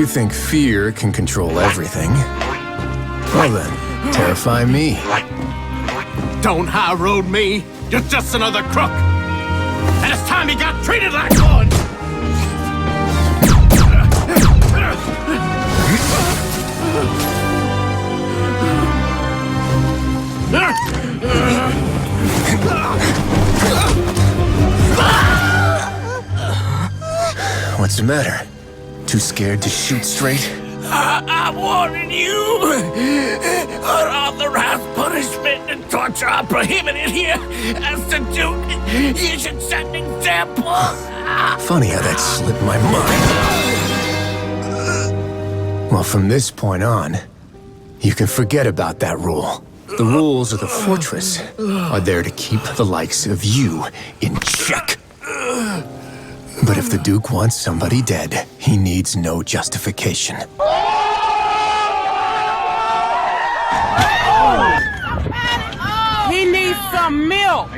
think fear can control everything, well then, terrify me. Don't high road me. You're just another crook. And it's time you got treated like one. What's the matter? Too scared to shoot straight? I warned you! Unauthorized punishment and torture are prohibited here. As the Duke, you should set an example. Funny how that slipped my mind. Well, from this point on, you can forget about that rule. The rules of the fortress are there to keep the likes of you in check. But if the Duke wants somebody dead, he needs no justification. He needs some milk!